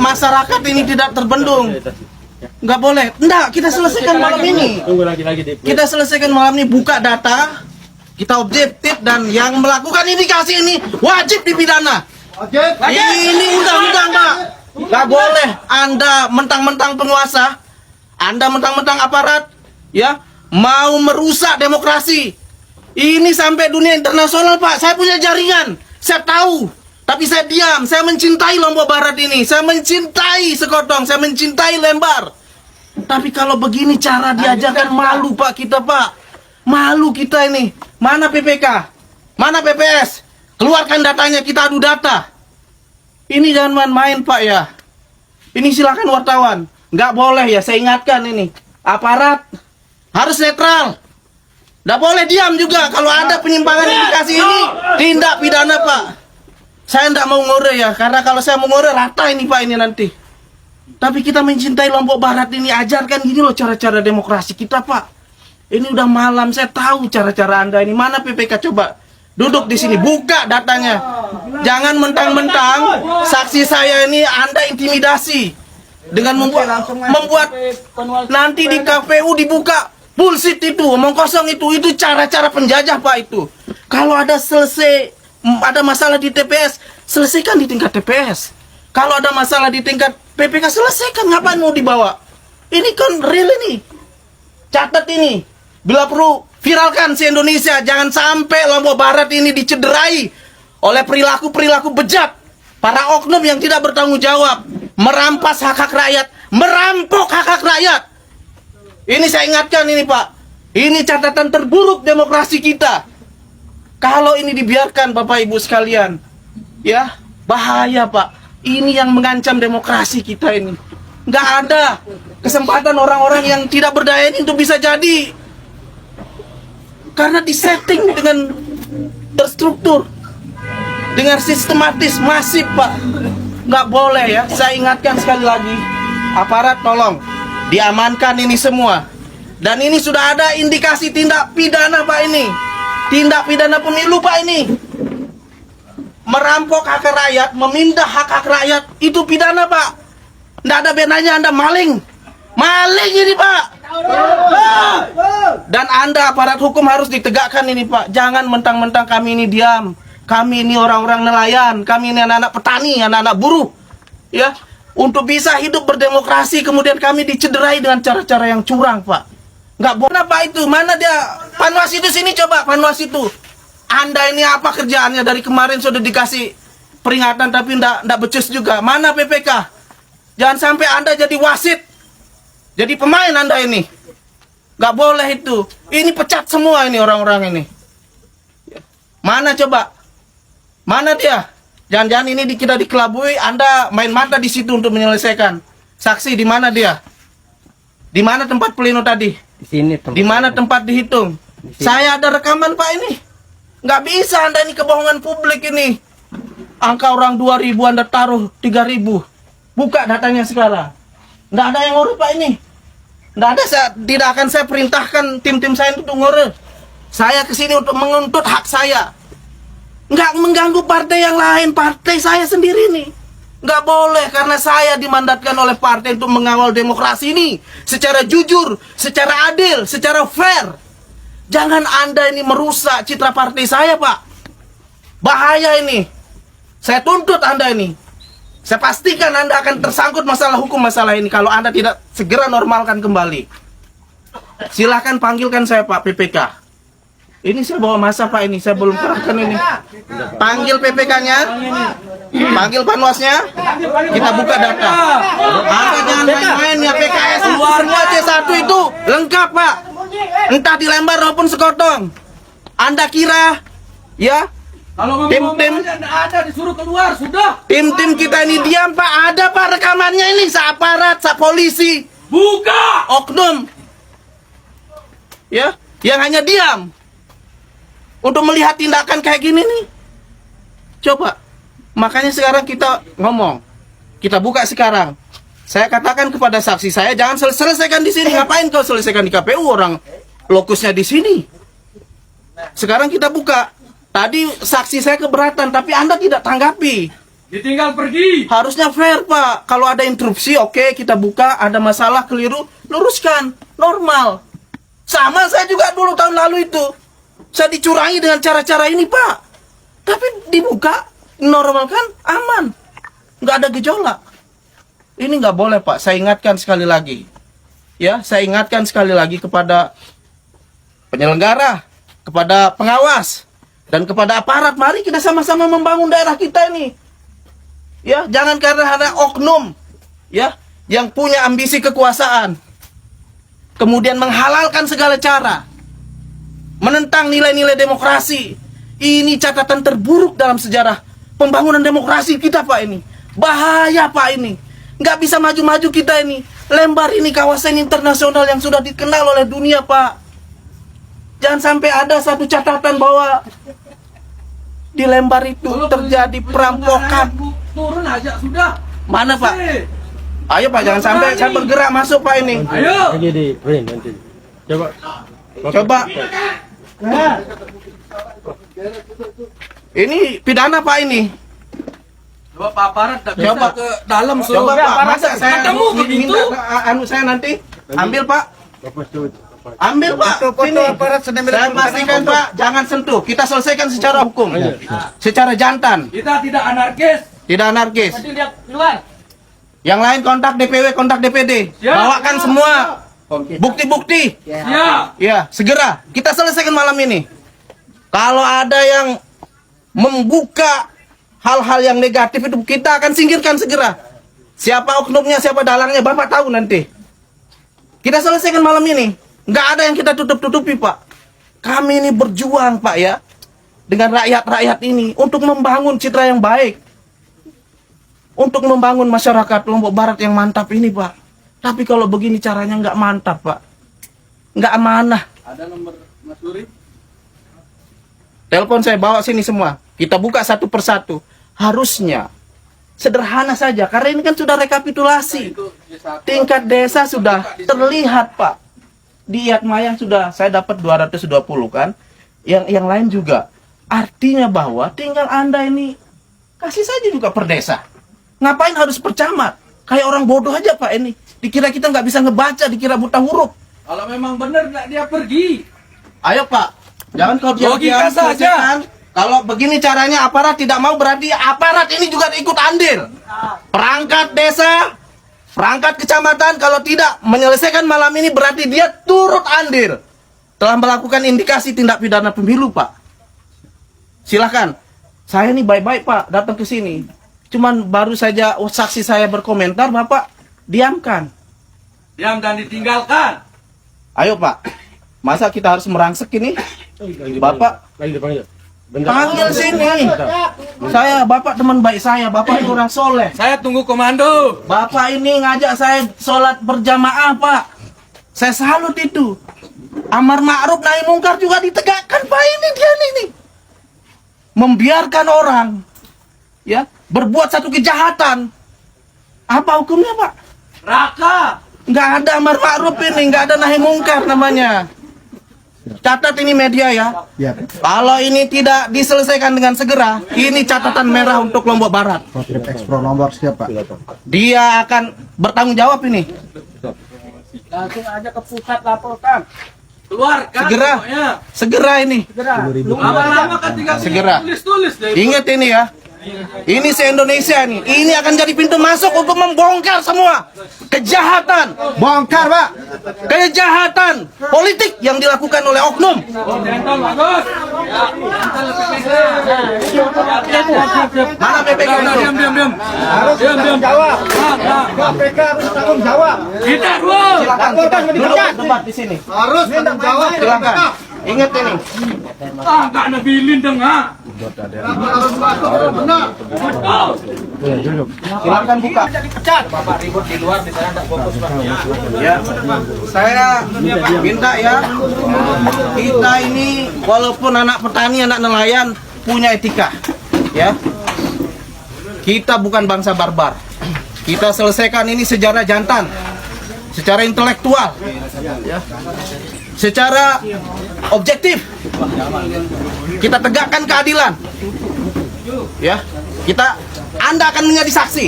masyarakat ini tidak terbendung. Nggak boleh. Nggak, kita selesaikan malam ini. Kita selesaikan malam ini, buka data, kita objektif, dan yang melakukan indikasi ini wajib dipidana. Ini undang-undang, Pak. Nggak boleh Anda mentang-mentang penguasa, Anda mentang-mentang aparat, ya, mau merusak demokrasi. Ini sampai dunia internasional, Pak. Saya punya jaringan, saya tahu. Tapi saya diam, saya mencintai Lombok Barat ini. Saya mencintai Sekotong, saya mencintai Lembar. Tapi kalau begini cara diajarkan, malu Pak kita, Pak. Malu kita ini. Mana PPK? Mana PPS? Keluarkan datanya, kita adu data. Ini jangan main-main, Pak, ya. Ini silakan wartawan. Nggak boleh, ya, saya ingatkan ini. Aparat harus netral. Nggak boleh diam juga. Kalau ada penyimpangan indikasi ini, tindak pidana, Pak. Saya tidak mau ngore, ya, karena kalau saya mau ngore rata ini, Pak, ini nanti. Tapi kita mencintai Lombok Barat ini, ajarkan gini loh cara-cara demokrasi kita, Pak. Ini udah malam, saya tahu cara-cara Anda ini. Mana PPK, coba duduk di sini, buka datanya. Jangan mentang-mentang saksi saya ini Anda intimidasi dengan membuat nanti di KPU dibuka bullshit itu, omong kosong itu cara-cara penjajah, Pak, itu. Kalau ada ada masalah di TPS, selesaikan di tingkat TPS. Kalau ada masalah di tingkat PPK, selesaikan. Ngapain mau dibawa? Ini kan real ini. Catat ini. Bila perlu, viralkan se-Indonesia. Jangan sampai Lombok Barat ini dicederai oleh perilaku-perilaku bejat. Para oknum yang tidak bertanggung jawab. Merampas hak-hak rakyat. Merampok hak-hak rakyat. Ini saya ingatkan ini, Pak. Ini catatan terburuk demokrasi kita. Kalau ini dibiarkan, Bapak Ibu sekalian, ya, bahaya, Pak. Ini yang mengancam demokrasi kita ini. Nggak ada kesempatan orang-orang yang tidak berdaya ini untuk bisa jadi. Karena disetting dengan terstruktur, dengan sistematis, masif, Pak. Nggak boleh, ya. Saya ingatkan sekali lagi, aparat tolong diamankan ini semua. Dan ini sudah ada indikasi tindak pidana, Pak, ini. Tindak pidana pemilu, Pak, ini. Merampok hak rakyat, memindah hak-hak rakyat, itu pidana, Pak. Nggak ada bedanya Anda maling. Maling ini, Pak. Dan Anda aparat hukum harus ditegakkan ini, Pak. Jangan mentang-mentang kami ini diam. Kami ini orang-orang nelayan, kami ini anak-anak petani, anak-anak buruh. Ya, untuk bisa hidup berdemokrasi, kemudian kami dicederai dengan cara-cara yang curang, Pak. Nggak boleh, Pak, itu. Mana dia? Panwas itu sini, coba. Panwas itu. Anda ini apa kerjaannya? Dari kemarin sudah dikasih peringatan, tapi nggak becus juga. Mana PPK? Jangan sampai Anda jadi wasit. Jadi pemain Anda ini. Nggak boleh itu. Ini pecat semua ini orang-orang ini. Mana coba? Mana dia? Jangan-jangan ini kita dikelabui, Anda main mata di situ untuk menyelesaikan. Saksi, di mana dia? Di mana tempat pleno tadi? Di sini tempat. Di mana tempat dihitung? Saya ada rekaman, Pak, ini. Nggak bisa Anda ini kebohongan publik ini. Angka orang 2000 Anda taruh 3000. Buka datanya sekarang. Nggak ada yang ngurus, Pak, ini. Nggak ada, tidak akan saya perintahkan tim-tim saya untuk ngurus. Saya kesini untuk menuntut hak saya. Nggak mengganggu partai yang lain, partai saya sendiri nih. Nggak boleh, karena saya dimandatkan oleh partai untuk mengawal demokrasi ini secara jujur, secara adil, secara fair. Jangan Anda ini merusak citra partai saya, Pak. Bahaya ini. Saya tuntut Anda ini. Saya pastikan Anda akan tersangkut masalah hukum masalah ini kalau Anda tidak segera normalkan kembali. Silahkan panggilkan saya, Pak, PPK. Ini saya bawa masa, Pak, ini. Saya belum kerahkan ini. Panggil PPK-nya. Panggil panwasnya. Kita buka data. Anda jangan main-main ya, PKS. Semua C1 itu lengkap, Pak. Entah di Lembar maupun Sekotong. Anda kira, ya, tim-tim ada disuruh keluar, sudah. Tim-tim kita ini diam, Pak. Ada, Pak, rekamannya ini. Aparat, polisi. Buka! Oknum. Ya, yang hanya diam. Untuk melihat tindakan kayak gini nih. Coba. Makanya sekarang kita ngomong. Kita buka sekarang. Saya katakan kepada saksi saya, jangan selesaikan di sini. Ngapain kau selesaikan di KPU? Orang lokusnya di sini. Sekarang kita buka. Tadi saksi saya keberatan, tapi Anda tidak tanggapi. Ditinggal pergi. Harusnya fair, Pak. Kalau ada interupsi, oke, kita buka. Ada masalah keliru, luruskan. Normal. Sama saya juga dulu tahun lalu itu. Saya dicurangi dengan cara-cara ini, Pak. Tapi dibuka, normalkan, aman. Nggak ada gejolak. Ini nggak boleh, Pak. Saya ingatkan sekali lagi. Ya, saya ingatkan sekali lagi kepada penyelenggara, kepada pengawas, dan kepada aparat. Mari kita sama-sama membangun daerah kita ini. Ya, jangan karena ada oknum ya yang punya ambisi kekuasaan kemudian menghalalkan segala cara, menentang nilai-nilai demokrasi. Ini catatan terburuk dalam sejarah pembangunan demokrasi kita, Pak. Ini bahaya, Pak. Ini nggak bisa maju-maju kita ini. Lembar ini kawasan internasional yang sudah dikenal oleh dunia, Pak. Jangan sampai ada satu catatan bahwa di Lembar itu terjadi perampokan. Turun aja sudah. Mana, Pak? Ayo, Pak, jangan sampai saya bergerak masuk, Pak, ini. Ayo. Lagi di print nanti. Coba. Ini pidana, Pak, ini. Coba Pak Aparat tak bisa Coba. ke dalam Coba, Pak, masa saya ketemu begitu. minta saya nanti ambil, Pak. Bapak tuh. Ambil, Pak. Sini. Saya pastikan, Pak, jangan sentuh. Kita selesaikan secara hukum. Secara jantan, Kita tidak anarkis. tidak anarkis. Nanti lihat keluar. Yang lain kontak DPW, kontak DPD. Ya. Bawakan semua bukti-bukti. Ya. Ya, segera kita selesaikan malam ini. Kalau ada yang membuka hal-hal yang negatif itu, kita akan singkirkan segera. Siapa oknumnya, siapa dalangnya, Bapak tahu nanti. Kita selesaikan malam ini. Nggak ada yang kita tutup-tutupi, Pak. Kami ini berjuang, Pak, ya, dengan rakyat-rakyat ini untuk membangun citra yang baik, untuk membangun masyarakat Lombok Barat yang mantap ini, Pak. Tapi kalau begini caranya nggak mantap, Pak. Nggak amanah. Ada nomor Mas Suri? Telepon saya, bawa sini semua. Kita buka satu persatu. Harusnya sederhana saja, karena ini kan sudah rekapitulasi. Tingkat desa sudah terlihat, Pak. Di Yatmayang sudah saya dapat 220 kan. Yang lain juga. Artinya bahwa tinggal Anda ini kasih saja juga per desa. Ngapain harus per camat? Kayak orang bodoh aja, Pak, ini. Dikira kita nggak bisa ngebaca, dikira buta huruf. Kalau memang benar dia pergi. Ayo, Pak. Jangan kau Logika saja. selesaikan. Kalau begini caranya aparat tidak mau, berarti aparat ini juga ikut andil. Perangkat desa, perangkat kecamatan, kalau tidak menyelesaikan malam ini berarti dia turut andil telah melakukan indikasi tindak pidana pemilu, Pak. Silahkan. Saya ini baik-baik, Pak, datang ke sini. Cuman baru saja saksi saya berkomentar, Bapak diamkan. Diam dan ditinggalkan. Ayo, Pak. Masa kita harus merangsek ini? Bapak Lagi dipanggil. panggil sini. Saya, Bapak teman baik saya. Bapak ini orang soleh. Saya tunggu komando. Bapak ini ngajak saya sholat berjamaah, Pak. Saya salut itu. Amar ma'ruf nahi mungkar juga ditegakkan, Pak. Ini dia nih. Membiarkan orang ya berbuat satu kejahatan. Apa hukumnya, Pak? Raka. Nggak ada amar ma'ruf ini, nggak ada nahi mungkar namanya. Catat ini media ya. Kalau ini tidak diselesaikan dengan segera, ini catatan merah untuk Lombok Barat. Ekspro nomor siapa? Dia akan bertanggung jawab ini. Langsung aja ke pusat laporkan. Keluarkan Segera. semuanya. Segera ini. Lama-lama kan tinggal Segera. tulis-tulis deh. Ingat ini ya. Ini se-Indonesia nih. Ini akan jadi pintu masuk untuk membongkar semua kejahatan. Bongkar, Pak. Kejahatan politik yang dilakukan oleh oknum. Oh, jentol bagus. Mana PPK itu? Diam. Harus tanggung jawab. KPK harus tanggung jawab. Kita dulu. Silakan kita duduk debat di sini. Harus tanggung jawab. Silakan. Ingat ini. Nggak ada bilin dong, ha. Harus masuk benar. Betul. Silakan buka. Bapak ribut di luar, di sana nggak fokus, Pak. Ya. Saya minta ya. Kita ini walaupun anak petani, anak nelayan punya etika. Ya. Kita bukan bangsa barbar. Kita selesaikan ini secara jantan, secara intelektual, ya. Secara objektif. Kita tegakkan keadilan. Ya. Kita Anda akan menjadi saksi.